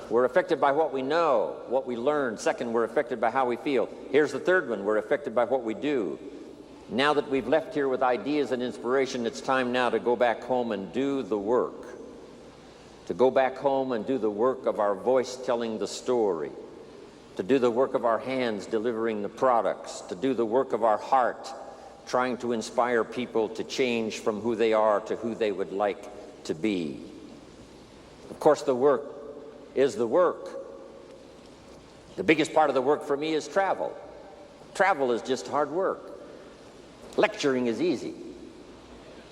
we're affected by what we know, what we learn. Second, we're affected by how we feel. Here's the third one, we're affected by what we do. Now that we've left here with ideas and inspiration, it's time now to go back home and do the work. To go back home and do the work of our voice telling the story. To do the work of our hands delivering the products. To do the work of our heart trying to inspire people to change from who they are to who they would like to be. Of course, the work is the work. The biggest part of the work for me is travel. Travel is just hard work. Lecturing is easy.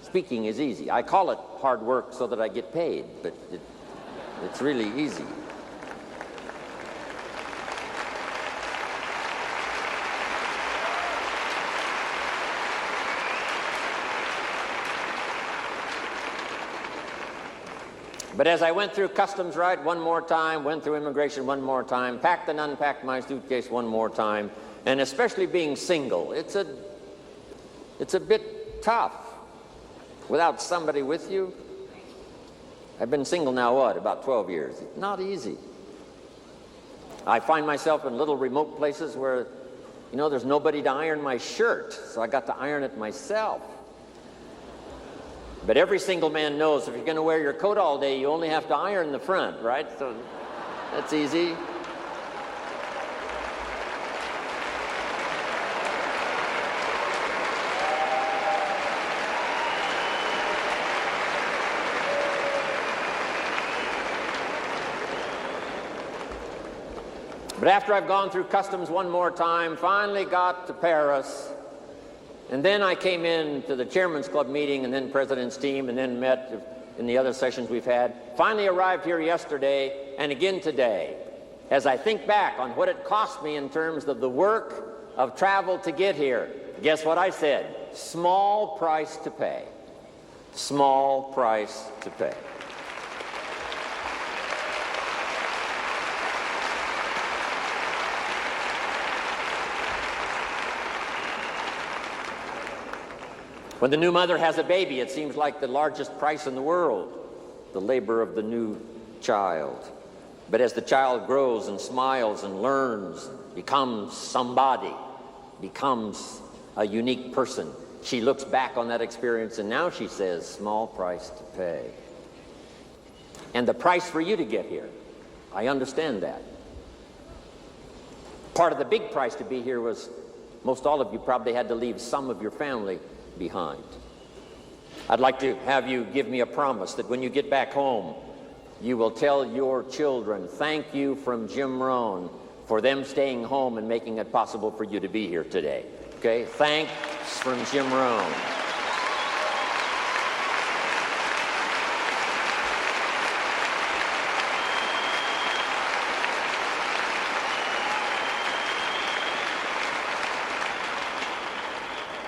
Speaking is easy. I call it hard work so that I get paid, but it's really easy. But as I went through customs right one more time, went through immigration one more time, packed and unpacked my suitcase one more time, and especially being single, it's a bit tough without somebody with you. I've been single now, about 12 years. It's not easy. I find myself in little remote places where, there's nobody to iron my shirt, so I got to iron it myself. But every single man knows if you're going to wear your coat all day, you only have to iron the front, right? So that's easy. But after I've gone through customs one more time, finally got to Paris, and then I came in to the Chairman's Club meeting and then President's team and then met in the other sessions we've had. Finally arrived here yesterday and again today. As I think back on what it cost me in terms of the work of travel to get here, guess what I said? Small price to pay. Small price to pay. When the new mother has a baby, it seems like the largest price in the world, the labor of the new child. But as the child grows and smiles and learns, becomes somebody, becomes a unique person, she looks back on that experience and now she says, small price to pay. And the price for you to get here, I understand that. Part of the big price to be here was most all of you probably had to leave some of your family behind. I'd like to have you give me a promise that when you get back home, you will tell your children, thank you from Jim Ron for them staying home and making it possible for you to be here today. Okay? Thanks from Jim Ron.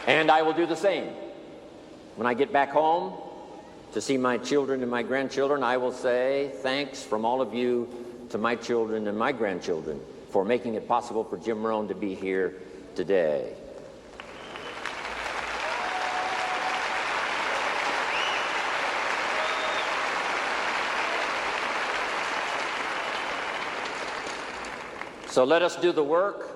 And I will do the same. When I get back home to see my children and my grandchildren, I will say thanks from all of you to my children and my grandchildren for making it possible for Jim Ron to be here today. So let us do the work.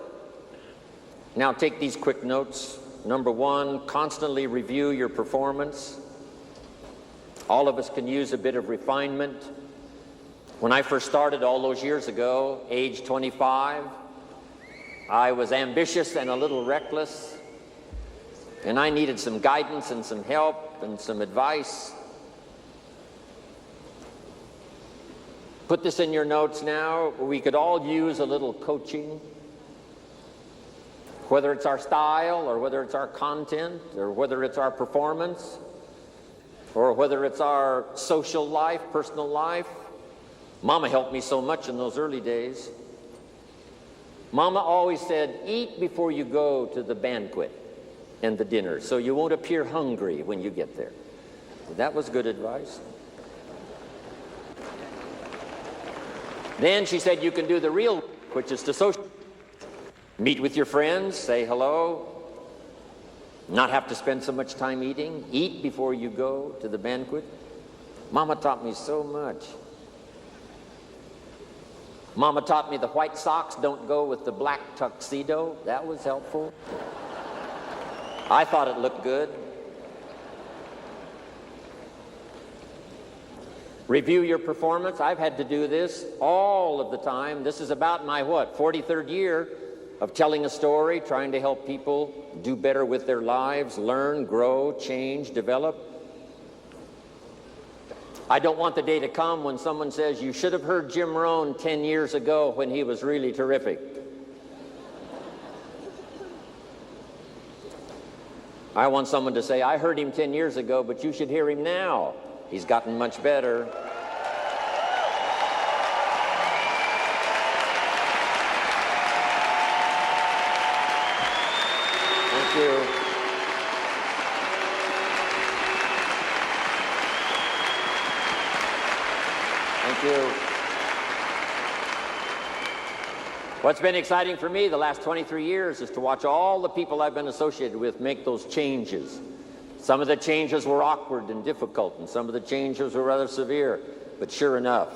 Now take these quick notes. Number one, constantly review your performance. All of us can use a bit of refinement. When I first started all those years ago, age 25, I was ambitious and a little reckless, and I needed some guidance and some help and some advice. Put this in your notes now. We could all use a little coaching. Whether it's our style, or whether it's our content, or whether it's our performance, or whether it's our social life, personal life. Mama helped me so much in those early days. Mama always said, eat before you go to the banquet and the dinner, so you won't appear hungry when you get there. That was good advice. Then she said you can do the real work, which is to social. Meet with your friends, say hello, not have to spend so much time eating, eat before you go to the banquet. Mama taught me so much. Mama taught me the white socks don't go with the black tuxedo. That was helpful. I thought it looked good. Review your performance. I've had to do this all of the time. This is about my, 43rd year of telling a story, trying to help people do better with their lives, learn, grow, change, develop. I don't want the day to come when someone says, you should have heard Jim Ron 10 years ago when he was really terrific. I want someone to say, I heard him 10 years ago, but you should hear him now. He's gotten much better. Thank you. Thank you. What's been exciting for me the last 23 years is to watch all the people I've been associated with make those changes. Some of the changes were awkward and difficult, and some of the changes were rather severe. But sure enough,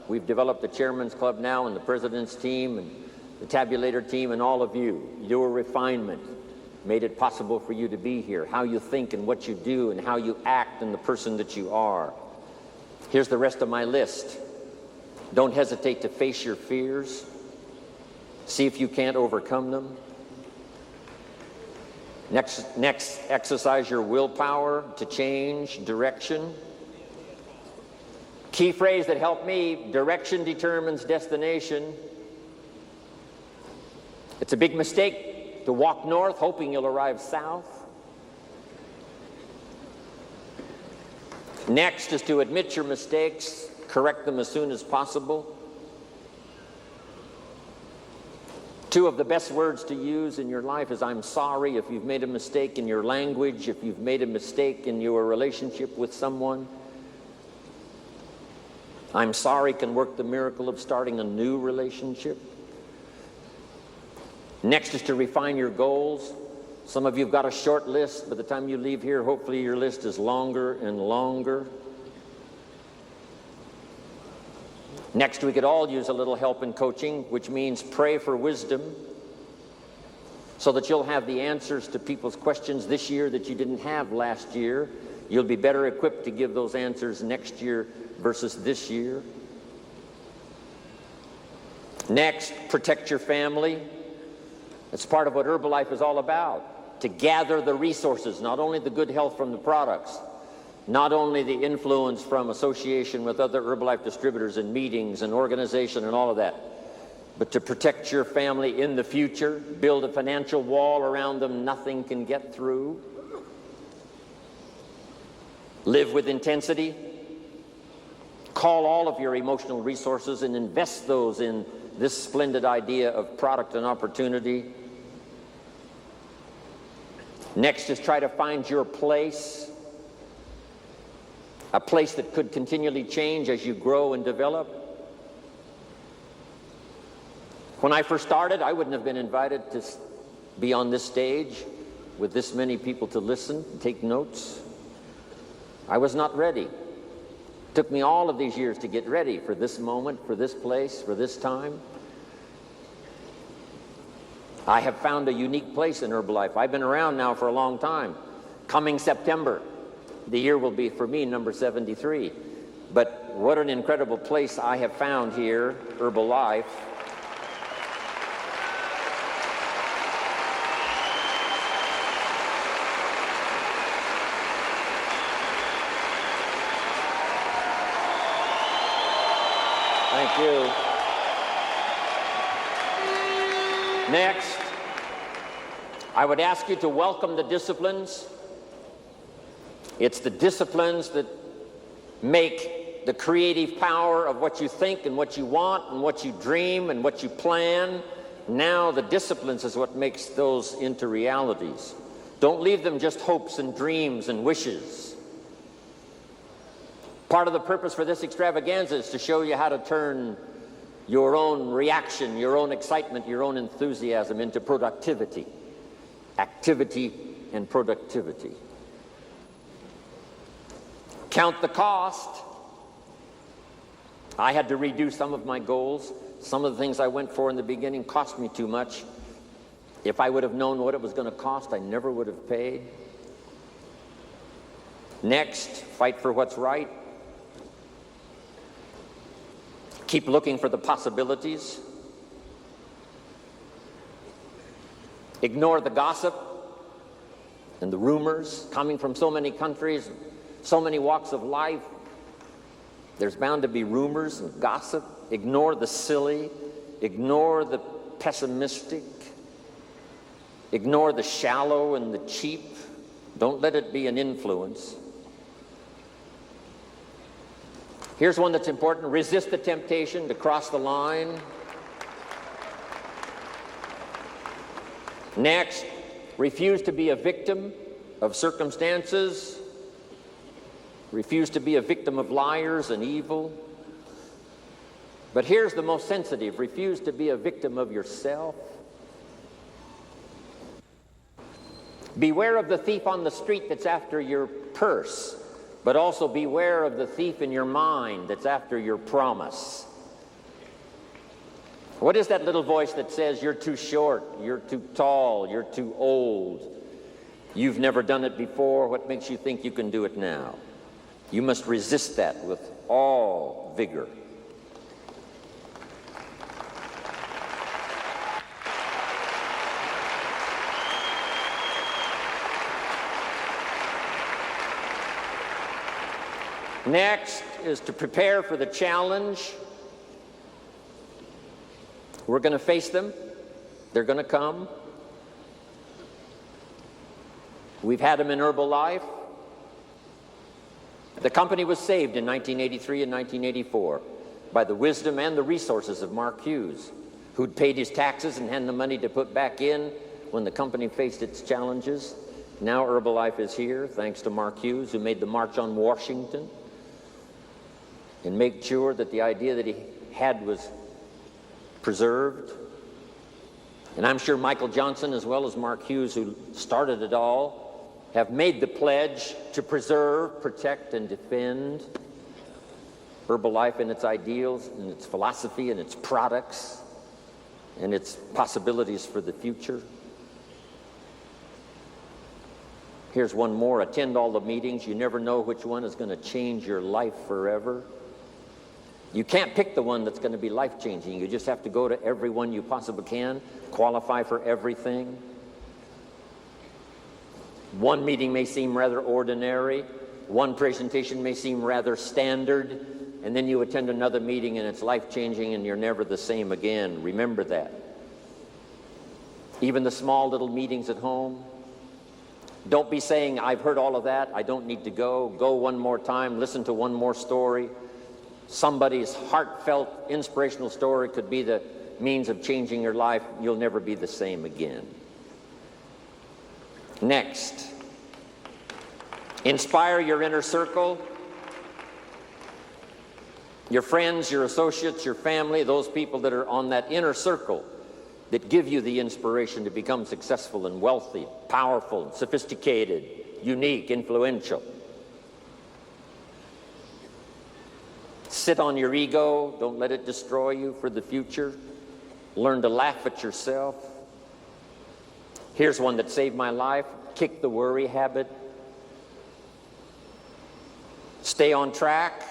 we've developed the Chairman's Club now, and the President's team, and the Tabulator team, and all of you. Your refinement made it possible for you to be here. How you think and what you do, and how you act, and the person that you are. Here's the rest of my list. Don't hesitate to face your fears. See if you can't overcome them. Next, exercise your willpower to change direction. Key phrase that helped me, direction determines destination. It's a big mistake to walk north hoping you'll arrive south. Next is to admit your mistakes, correct them as soon as possible. Two of the best words to use in your life is I'm sorry if you've made a mistake in your language, if you've made a mistake in your relationship with someone. I'm sorry can work the miracle of starting a new relationship. Next is to refine your goals. Some of you have got a short list. By the time you leave here, hopefully your list is longer and longer. Next, we could all use a little help in coaching, which means pray for wisdom so that you'll have the answers to people's questions this year that you didn't have last year. You'll be better equipped to give those answers next year versus this year. Next, protect your family. It's part of what Herbalife is all about, to gather the resources, not only the good health from the products, not only the influence from association with other Herbalife distributors and meetings and organization and all of that, but to protect your family in the future, build a financial wall around them nothing can get through. Live with intensity. Call all of your emotional resources and invest those in this splendid idea of product and opportunity. Next is try to find your place. A place that could continually change as you grow and develop. When I first started, I wouldn't have been invited to be on this stage with this many people to listen and take notes. I was not ready. It took me all of these years to get ready for this moment, for this place, for this time. I have found a unique place in Herbalife. I've been around now for a long time. Coming September, the year will be, for me, number 73. But what an incredible place I have found here, Herbalife. Thank you. Next, I would ask you to welcome the disciplines. It's the disciplines that make the creative power of what you think and what you want and what you dream and what you plan. Now the disciplines is what makes those into realities. Don't leave them just hopes and dreams and wishes. Part of the purpose for this extravaganza is to show you how to turn your own reaction, your own excitement, your own enthusiasm into productivity. Activity and productivity. Count the cost. I had to redo some of my goals. Some of the things I went for in the beginning cost me too much. If I would have known what it was going to cost, I never would have paid. Next, fight for what's right. Keep looking for the possibilities. Ignore the gossip and the rumors coming from so many countries, so many walks of life. There's bound to be rumors and gossip. Ignore the silly. Ignore the pessimistic. Ignore the shallow and the cheap. Don't let it be an influence. Here's one that's important. Resist the temptation to cross the line. Next, refuse to be a victim of circumstances. Refuse to be a victim of liars and evil. But here's the most sensitive. Refuse to be a victim of yourself. Beware of the thief on the street that's after your purse, but also beware of the thief in your mind that's after your promise. What is that little voice that says you're too short, you're too tall, you're too old, you've never done it before, what makes you think you can do it now? You must resist that with all vigor. Next is to prepare for the challenge. We're going to face them. They're going to come. We've had them in Herbalife. The company was saved in 1983 and 1984 by the wisdom and the resources of Mark Hughes, who'd paid his taxes and had the money to put back in when the company faced its challenges. Now Herbalife is here, thanks to Mark Hughes, who made the March on Washington and made sure that the idea that he had was preserved. And I'm sure Michael Johnson, as well as Mark Hughes, who started it all, have made the pledge to preserve, protect, and defend Herbalife and its ideals, and its philosophy, and its products, and its possibilities for the future. Here's one more. Attend all the meetings. You never know which one is going to change your life forever. You can't pick the one that's going to be life-changing. You just have to go to every one you possibly can, qualify for everything. One meeting may seem rather ordinary. One presentation may seem rather standard. And then you attend another meeting and it's life-changing and you're never the same again. Remember that. Even the small little meetings at home. Don't be saying, I've heard all of that, I don't need to go. Go one more time, listen to one more story. Somebody's heartfelt, inspirational story could be the means of changing your life. You'll never be the same again. Next, inspire your inner circle. Your friends, your associates, your family, those people that are on that inner circle that give you the inspiration to become successful and wealthy, powerful, sophisticated, unique, influential. Sit on your ego. Don't let it destroy you for the future. Learn to laugh at yourself. Here's one that saved my life. Kick the worry habit. Stay on track.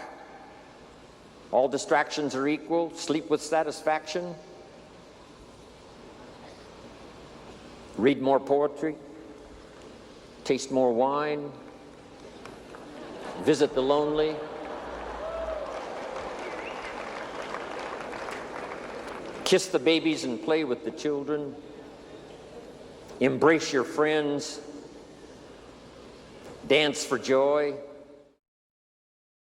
All distractions are equal. Sleep with satisfaction. Read more poetry. Taste more wine. Visit the lonely. Kiss the babies and play with the children. Embrace your friends. Dance for joy.